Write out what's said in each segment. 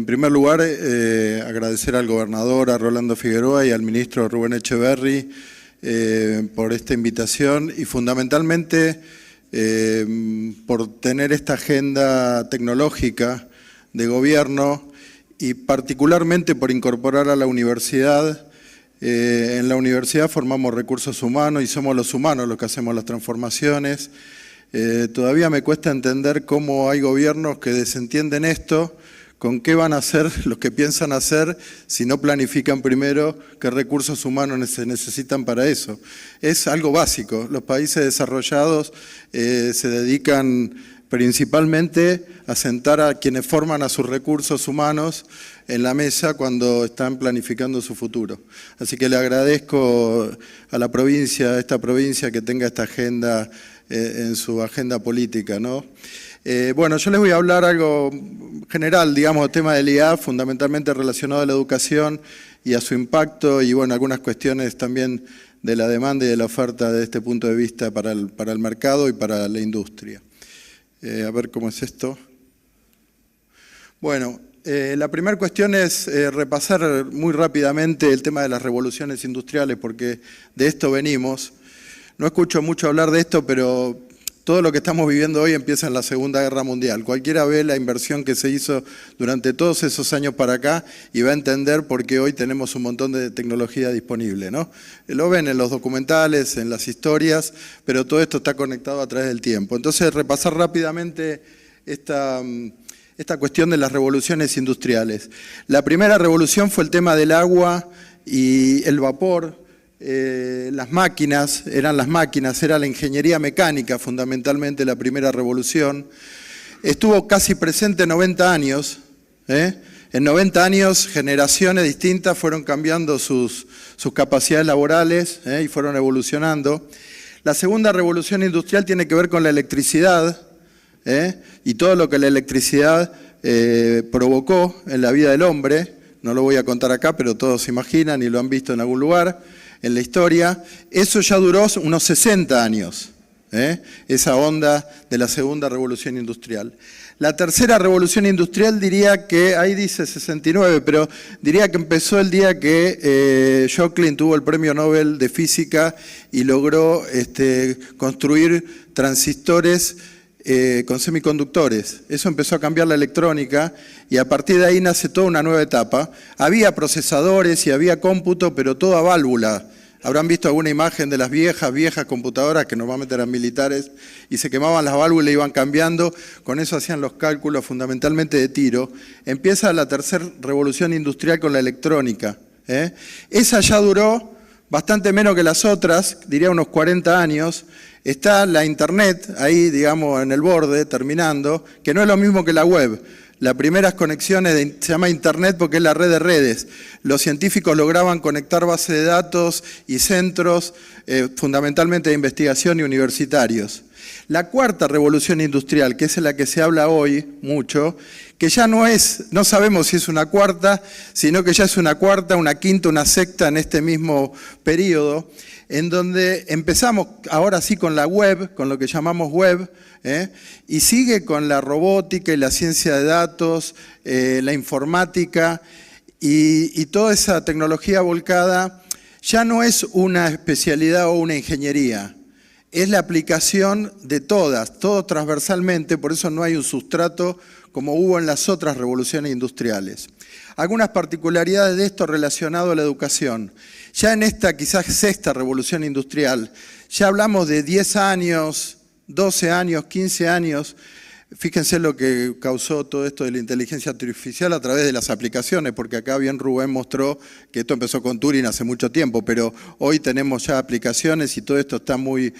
en primer lugar, agradecer al gobernador, a Rolando Figueroa y al ministro Rubén Echeverri por esta invitación y fundamentalmente por tener esta agenda tecnológica de gobierno y particularmente por incorporar a la universidad. En la universidad formamos recursos humanos y somos los humanos los que hacemos las transformaciones. Todavía me cuesta entender cómo hay gobiernos que desentienden esto, con qué van a hacer los que piensan hacer si no planifican primero qué recursos humanos se necesitan para eso. Es algo básico. Los países desarrollados se dedican principalmente a sentar a quienes forman a sus recursos humanos en la mesa cuando están planificando su futuro. Así que le agradezco a la provincia, a esta provincia, que tenga esta agenda en su agenda política, ¿no? Bueno, yo les voy a hablar algo general, digamos, tema del IA, fundamentalmente relacionado a la educación y a su impacto y, bueno, algunas cuestiones también de la demanda y de la oferta desde este punto de vista para el mercado y para la industria. A ver cómo es esto. Bueno, la primera cuestión es repasar muy rápidamente el tema de las revoluciones industriales, porque de esto venimos. No escucho mucho hablar de esto, pero todo lo que estamos viviendo hoy empieza en la Segunda Guerra Mundial. Cualquiera ve la inversión que se hizo durante todos esos años para acá y va a entender por qué hoy tenemos un montón de tecnología disponible, ¿no? Lo ven en los documentales, en las historias, pero todo esto está conectado a través del tiempo. Entonces, repasar rápidamente esta cuestión de las revoluciones industriales. La primera revolución fue el tema del agua y el vapor. Las máquinas, era la ingeniería mecánica fundamentalmente la primera revolución. Estuvo casi presente 90 años. En 90 años generaciones distintas fueron cambiando sus capacidades laborales y fueron evolucionando. La segunda revolución industrial tiene que ver con la electricidad y todo lo que la electricidad provocó en la vida del hombre. No lo voy a contar acá, pero todos se imaginan y lo han visto en algún lugar en la historia. Eso ya duró unos 60 años, esa onda de la segunda revolución industrial. La tercera revolución industrial diría que, ahí dice 69, pero diría que empezó el día que Jocklin tuvo el premio Nobel de Física y logró construir transistores con semiconductores. Eso empezó a cambiar la electrónica y a partir de ahí nace toda una nueva etapa. Había procesadores y había cómputo, pero todo a válvula. Habrán visto alguna imagen de las viejas computadoras que normalmente eran militares y se quemaban las válvulas y iban cambiando. Con eso hacían los cálculos fundamentalmente de tiro. Empieza la tercera revolución industrial con la electrónica. Esa ya duró bastante menos que las otras, diría unos 40 años. Está la Internet ahí, digamos, en el borde, terminando, que no es lo mismo que la web. Las primeras conexiones se llama Internet porque es la red de redes. Los científicos lograban conectar bases de datos y centros, fundamentalmente de investigación y universitarios. La cuarta revolución industrial, que es la que se habla hoy mucho, que ya no sabemos si es una cuarta, sino que ya es una cuarta, una quinta, una sexta en este mismo periodo, en donde empezamos ahora sí con la web, con lo que llamamos web, y sigue con la robótica y la ciencia de datos, la informática y toda esa tecnología volcada ya no es una especialidad o una ingeniería, es la aplicación de todo transversalmente, por eso no hay un sustrato como hubo en las otras revoluciones industriales. Algunas particularidades de esto relacionado a la educación. Ya en esta quizás sexta revolución industrial, ya hablamos de 10 años, 12 años, 15 años. Fíjense lo que causó todo esto de la inteligencia artificial a través de las aplicaciones, porque acá bien Rubén mostró que esto empezó con Turing hace mucho tiempo, pero hoy tenemos ya aplicaciones y todo esto está muy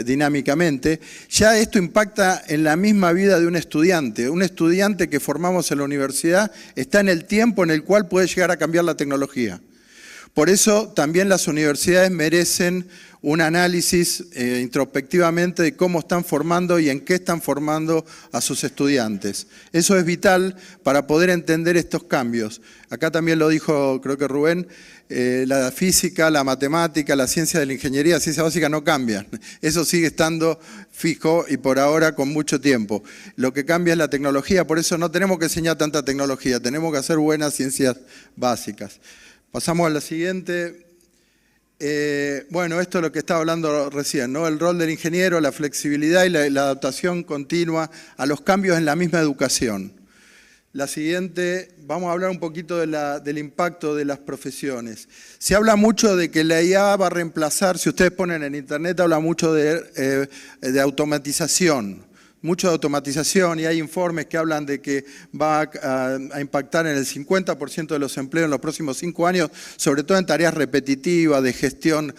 dinámicamente. Ya esto impacta en la misma vida de un estudiante. Un estudiante que formamos en la universidad está en el tiempo en el cual puede llegar a cambiar la tecnología. Por eso también las universidades merecen un análisis introspectivamente de cómo están formando y en qué están formando a sus estudiantes. Eso es vital para poder entender estos cambios. Acá también lo dijo, creo que Rubén, la física, la matemática, la ciencia de la ingeniería, la ciencia básica no cambian. Eso sigue estando fijo y por ahora con mucho tiempo. Lo que cambia es la tecnología, por eso no tenemos que enseñar tanta tecnología, tenemos que hacer buenas ciencias básicas. Pasamos a la siguiente. Bueno, esto es lo que estaba hablando recién, ¿no? El rol del ingeniero, la flexibilidad y la adaptación continua a los cambios en la misma educación. La siguiente, vamos a hablar un poquito del impacto de las profesiones. Se habla mucho de que la IA va a reemplazar, si ustedes ponen en internet, habla mucho de automatización. Mucho de automatización y hay informes que hablan de que va a impactar en el 50% de los empleos en los próximos 5 años, sobre todo en tareas repetitivas, de gestión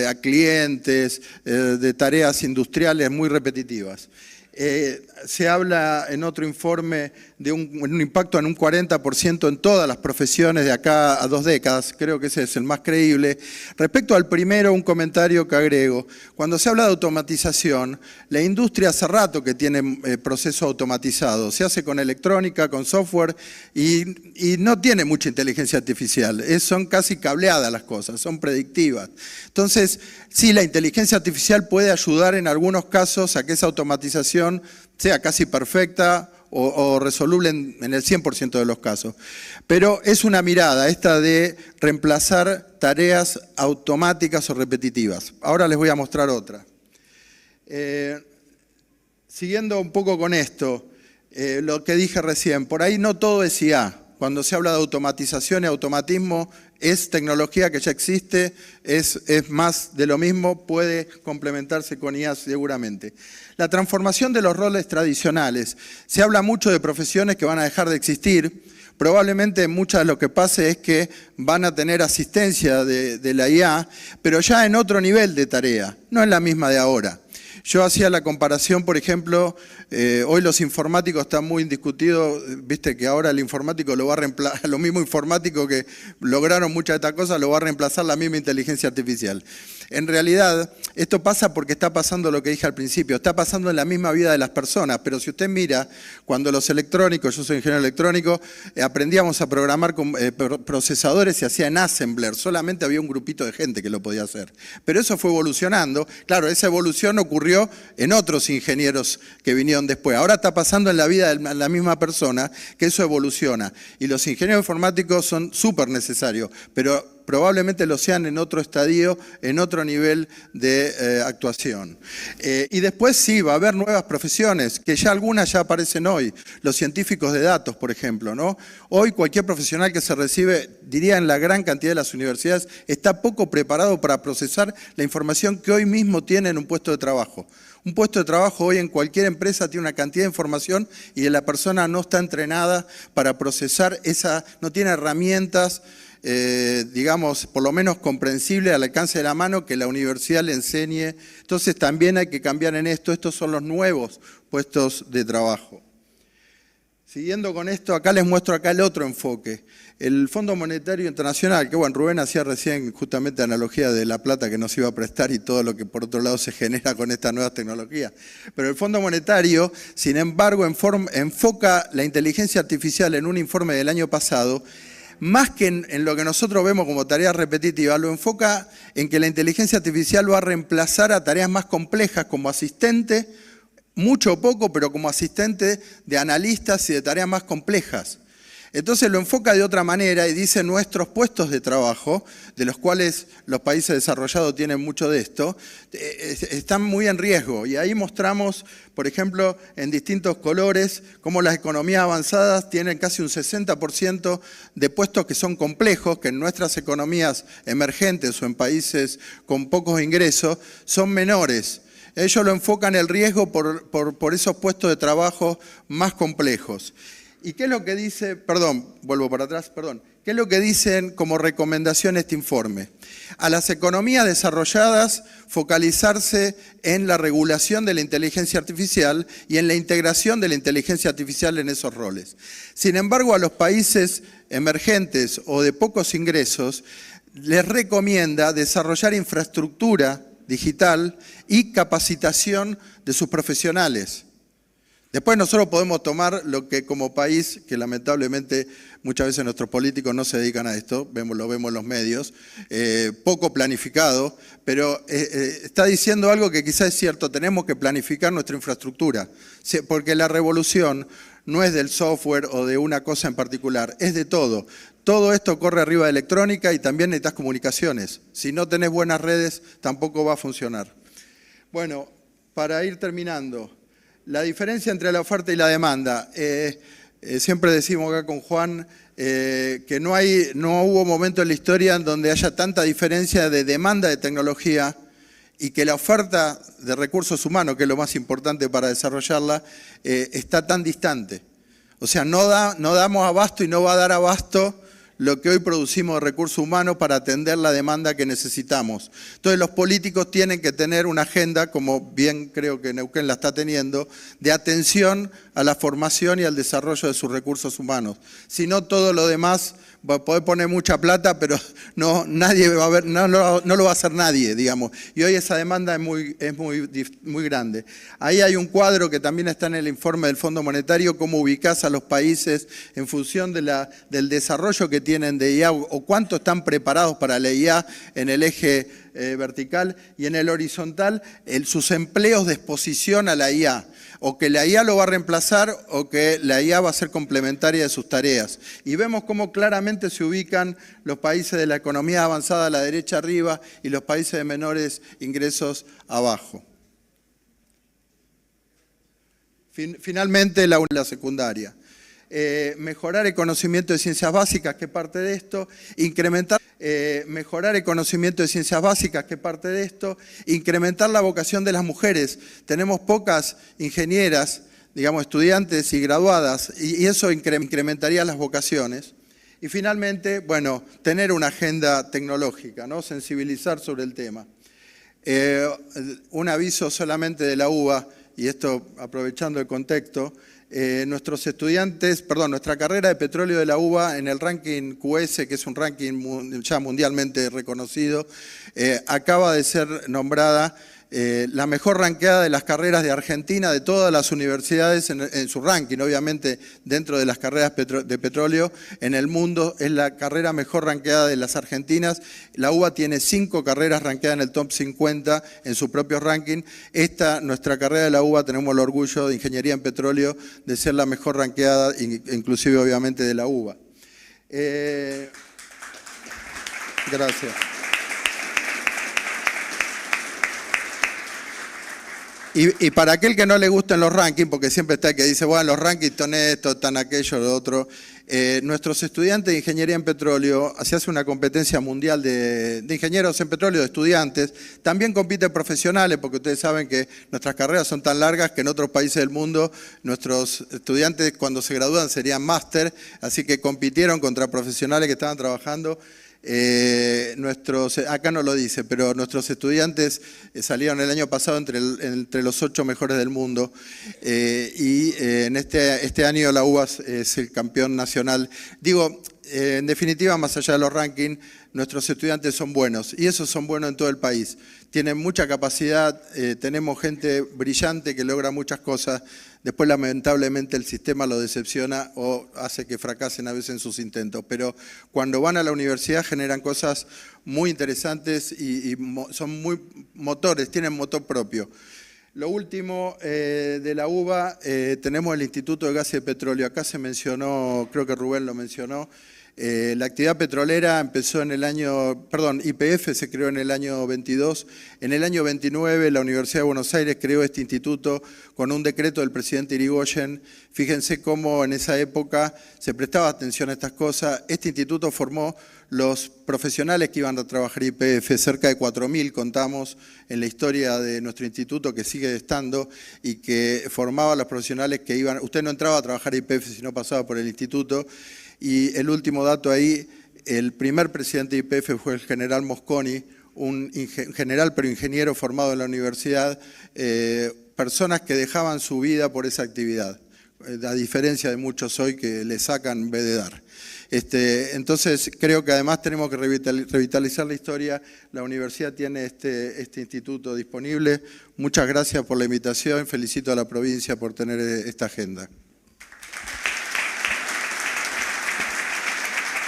a clientes, de tareas industriales muy repetitivas. Se habla en otro informe de un impacto en un 40% en todas las profesiones de acá a 2 décadas, creo que ese es el más creíble. Respecto al primero, un comentario que agrego. Cuando se habla de automatización, la industria hace rato que tiene proceso automatizado. Se hace con electrónica, con software y no tiene mucha inteligencia artificial. Son casi cableadas las cosas, son predictivas. Entonces, sí, la inteligencia artificial puede ayudar en algunos casos a que esa automatización sea casi perfecta o resoluble en el 100% de los casos. Pero es una mirada esta de reemplazar tareas automáticas o repetitivas. Ahora les voy a mostrar otra. Siguiendo un poco con esto, lo que dije recién, por ahí no todo es IA. Cuando se habla de automatización y automatismo, es tecnología que ya existe, es más de lo mismo, puede complementarse con IA seguramente. La transformación de los roles tradicionales. Se habla mucho de profesiones que van a dejar de existir. Probablemente muchas de lo que pase es que van a tener asistencia de la IA, pero ya en otro nivel de tarea, no en la misma de ahora. Yo hacía la comparación, por ejemplo, hoy los informáticos están muy indiscutidos, viste que ahora el informático lo va a reemplazar, lo mismo informático que lograron muchas de estas cosas, lo va a reemplazar la misma inteligencia artificial. En realidad, esto pasa porque está pasando lo que dije al principio, está pasando en la misma vida de las personas, pero si usted mira, cuando los electrónicos, yo soy ingeniero electrónico, aprendíamos a programar con procesadores, se hacía en Assembler, solamente había un grupito de gente que lo podía hacer. Pero eso fue evolucionando, claro, esa evolución ocurrió en otros ingenieros que vinieron después. Ahora está pasando en la vida de la misma persona que eso evoluciona. Y los ingenieros informáticos son súper necesarios, pero probablemente lo sean en otro estadio, en otro nivel de actuación. Y después sí, va a haber nuevas profesiones, que ya algunas ya aparecen hoy. Los científicos de datos, por ejemplo, ¿no? Hoy cualquier profesional que se recibe, diría en la gran cantidad de las universidades, está poco preparado para procesar la información que hoy mismo tiene en un puesto de trabajo. Un puesto de trabajo hoy en cualquier empresa tiene una cantidad de información y la persona no está entrenada para procesar esa, no tiene herramientas, digamos, por lo menos comprensible al alcance de la mano que la universidad le enseñe. Entonces también hay que cambiar en esto. Estos son los nuevos puestos de trabajo. Siguiendo con esto, acá les muestro acá el otro enfoque. El Fondo Monetario Internacional, que bueno, Rubén hacía recién justamente analogía de la plata que nos iba a prestar y todo lo que por otro lado se genera con estas nuevas tecnologías. Pero el Fondo Monetario, sin embargo, enfoca la inteligencia artificial en un informe del año pasado, más que en lo que nosotros vemos como tareas repetitivas, lo enfoca en que la inteligencia artificial va a reemplazar a tareas más complejas como asistente, mucho o poco, pero como asistente de analistas y de tareas más complejas. Entonces lo enfoca de otra manera y dice nuestros puestos de trabajo, de los cuales los países desarrollados tienen mucho de esto, están muy en riesgo. Y ahí mostramos, por ejemplo, en distintos colores, cómo las economías avanzadas tienen casi un 60% de puestos que son complejos, que en nuestras economías emergentes o en países con pocos ingresos son menores. Ellos lo enfocan el riesgo por esos puestos de trabajo más complejos. ¿Y qué es lo que dice? Perdón, vuelvo para atrás, perdón. ¿Qué es lo que dicen como recomendación este informe? A las economías desarrolladas focalizarse en la regulación de la inteligencia artificial y en la integración de la inteligencia artificial en esos roles. Sin embargo, a los países emergentes o de pocos ingresos, les recomienda desarrollar infraestructura digital y capacitación de sus profesionales. Después nosotros podemos tomar lo que como país, que lamentablemente muchas veces nuestros políticos no se dedican a esto, lo vemos en los medios, poco planificado, pero está diciendo algo que quizás es cierto, tenemos que planificar nuestra infraestructura, porque la revolución no es del software o de una cosa en particular, es de todo. Todo esto corre arriba de electrónica y también necesitas comunicaciones. Si no tenés buenas redes, tampoco va a funcionar. Bueno, para ir terminando, la diferencia entre la oferta y la demanda. Siempre decimos acá con Juan que no hubo momento en la historia en donde haya tanta diferencia de demanda de tecnología y que la oferta de recursos humanos, que es lo más importante para desarrollarla, está tan distante. O sea, no damos abasto y no va a dar abasto lo que hoy producimos de recursos humanos para atender la demanda que necesitamos. Entonces los políticos tienen que tener una agenda, como bien creo que Neuquén la está teniendo, de atención a la formación y al desarrollo de sus recursos humanos. Si no, todo lo demás va a poder poner mucha plata, pero nadie va a ver, no lo va a hacer nadie, digamos. Y hoy esa demanda es muy grande. Ahí hay un cuadro que también está en el informe del Fondo Monetario, cómo ubicás a los países en función del desarrollo que tienen de IA o cuánto están preparados para la IA en el eje vertical y en el horizontal, sus empleos de exposición a la IA. O que la IA lo va a reemplazar o que la IA va a ser complementaria de sus tareas. Y vemos cómo claramente se ubican los países de la economía avanzada a la derecha arriba y los países de menores ingresos abajo. Finalmente, la secundaria. Mejorar el conocimiento de ciencias básicas, que parte de esto, mejorar el conocimiento de ciencias básicas, que parte de esto, incrementar la vocación de las mujeres. Tenemos pocas ingenieras, digamos, estudiantes y graduadas, y eso incrementaría las vocaciones. Y finalmente, bueno, tener una agenda tecnológica, ¿no? Sensibilizar sobre el tema. Un aviso solamente de la UBA, y esto aprovechando el contexto, nuestra carrera de petróleo de la UBA en el ranking QS, que es un ranking ya mundialmente reconocido, acaba de ser nombrada la mejor ranqueada de las carreras de Argentina, de todas las universidades en su ranking, obviamente dentro de las carreras de petróleo en el mundo, es la carrera mejor ranqueada de las argentinas. La UBA tiene 5 carreras ranqueadas en el top 50 en su propio ranking. Nuestra carrera de la UBA, tenemos el orgullo de Ingeniería en Petróleo de ser la mejor ranqueada, inclusive obviamente de la UBA. Gracias. Y para aquel que no le gusten los rankings, porque siempre está el que dice, bueno, los rankings están esto, están aquello, lo otro, nuestros estudiantes de Ingeniería en Petróleo, se hace una competencia mundial de ingenieros en petróleo, de estudiantes, también compiten profesionales, porque ustedes saben que nuestras carreras son tan largas que en otros países del mundo nuestros estudiantes cuando se gradúan serían máster, así que compitieron contra profesionales que estaban trabajando. Acá no lo dice, pero nuestros estudiantes salieron el año pasado entre los 8 mejores del mundo en este año la UBA es el campeón nacional. Digo, en definitiva, más allá de los rankings, nuestros estudiantes son buenos y esos son buenos en todo el país. Tienen mucha capacidad, tenemos gente brillante que logra muchas cosas. Después, lamentablemente, el sistema los decepciona o hace que fracasen a veces en sus intentos. Pero cuando van a la universidad generan cosas muy interesantes y son muy motores, tienen motor propio. Lo último, de la UBA, tenemos el Instituto de Gas y de Petróleo. Acá se mencionó, creo que Rubén lo mencionó, la actividad petrolera empezó en el año, YPF se creó en el año 22. En el año 29 la Universidad de Buenos Aires creó este instituto con un decreto del presidente Irigoyen. Fíjense cómo en esa época se prestaba atención a estas cosas. Este instituto formó los profesionales que iban a trabajar YPF, cerca de 4.000 contamos en la historia de nuestro instituto, que sigue estando, y que formaba a los profesionales que iban. Usted no entraba a trabajar YPF si no pasaba por el instituto. Y el último dato ahí, el primer presidente de YPF fue el general Mosconi, un general pero ingeniero formado en la universidad, personas que dejaban su vida por esa actividad, a diferencia de muchos hoy que le sacan en vez de dar. Entonces, creo que además tenemos que revitalizar la historia. La universidad tiene este instituto disponible. Muchas gracias por la invitación. Felicito a la provincia por tener esta agenda.